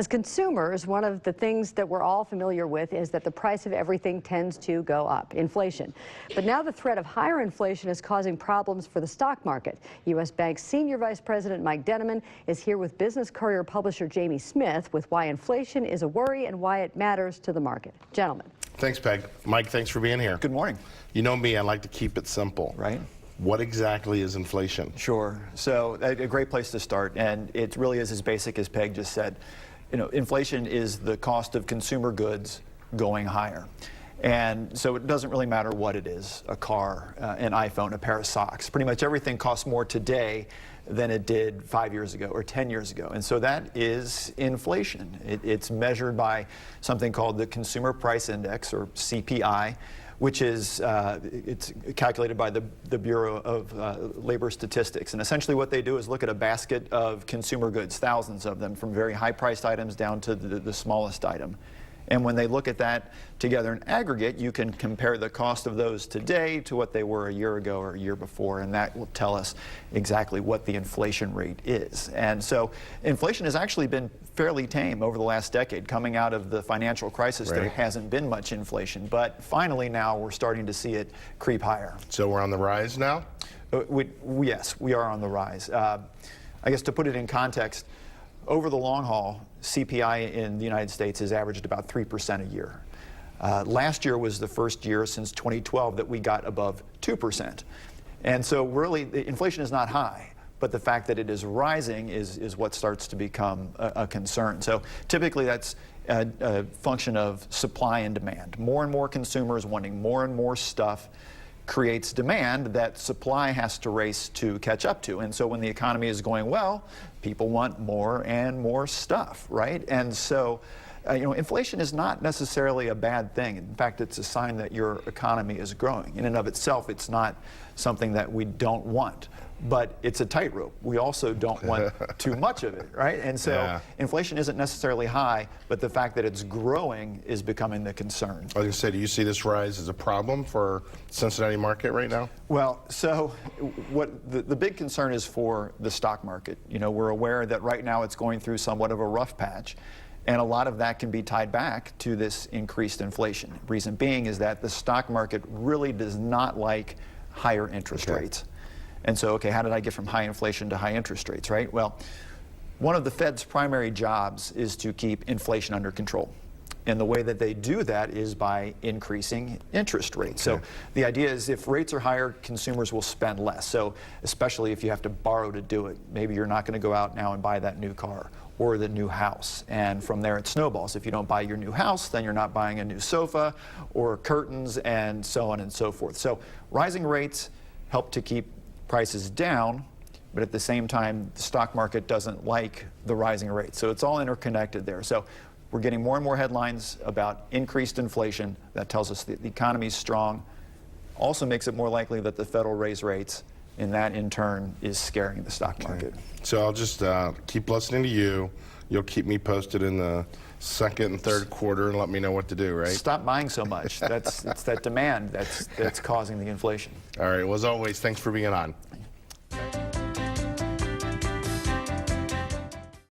As consumers, one of the things that we're all familiar with is that the price of everything tends to go up, inflation. But now the threat of higher inflation is causing problems for the stock market. U.S. Bank Senior Vice President Mike Denneman is here with Business Courier publisher Jamie Smith with why inflation is a worry and why it matters to the market. Gentlemen. Thanks, Peg. Mike, thanks for being here. Good morning. You know me, I like to keep it simple. Right. What exactly is inflation? Sure. So a great place to start, and it really is as basic as Peg just said. You know, inflation is the cost of consumer goods going higher. And so it doesn't really matter what it is, a car, an iPhone, a pair of socks. Pretty much everything costs more today than it did 5 years ago or 10 years ago. And so that is inflation. It's measured by something called the Consumer Price Index, or CPI, which is it's calculated by the Bureau of Labor Statistics. And essentially what they do is look at a basket of consumer goods, thousands of them, from very high-priced items down to the smallest item. And when they look at that together in aggregate, you can compare the cost of those today to what they were a year ago or a year before, and that will tell us exactly what the inflation rate is. And so inflation has actually been fairly tame over the last decade. Coming out of the financial crisis, Right. There hasn't been much inflation, but finally now we're starting to see it creep higher. So we're on the rise now? Yes, we are on the rise. I guess to put it in context, over the long haul, CPI in the United States has averaged about 3% a year. Last year was the first year since 2012 that we got above 2%. And so really, the inflation is not high, but the fact that it is rising is what starts to become a concern. So typically that's a function of supply and demand. More and more consumers wanting more and more stuff creates demand that supply has to race to catch up to. And so when the economy is going well, people want more and more stuff, right? And so, you know, inflation is not necessarily a bad thing. In fact, it's a sign that your economy is growing. In and of itself, it's not something that we don't want. But it's a tightrope. We also don't want too much of it, right? And so inflation isn't necessarily high, but the fact that it's growing is becoming the concern. I was going to say, do you see this rise as a problem for Cincinnati market right now? Well, so what the big concern is for the stock market. You know, we're aware that right now it's going through somewhat of a rough patch, and a lot of that can be tied back to this increased inflation. Reason being is that the stock market really does not like higher interest rates. And so, okay, how did I get from high inflation to high interest rates, right? Well, one of the Fed's primary jobs is to keep inflation under control. And the way that they do that is by increasing interest rates. So the idea is if rates are higher, consumers will spend less. So especially if you have to borrow to do it. Maybe you're not going to go out now and buy that new car or the new house. And from there it snowballs. If you don't buy your new house, then you're not buying a new sofa or curtains and so on and so forth. So rising rates help to keep prices down, but at the same time, the stock market doesn't like the rising rates. So it's all interconnected there. So we're getting more and more headlines about increased inflation. That tells us that the economy is strong. Also makes it more likely that the Fed will raise rates, and that in turn is scaring the stock market. So I'll just keep listening to you. You'll keep me posted in the second and third quarter and let me know what to do, right? Stop buying so much. It's that demand that's causing the inflation. All right. Well, as always, thanks for being on.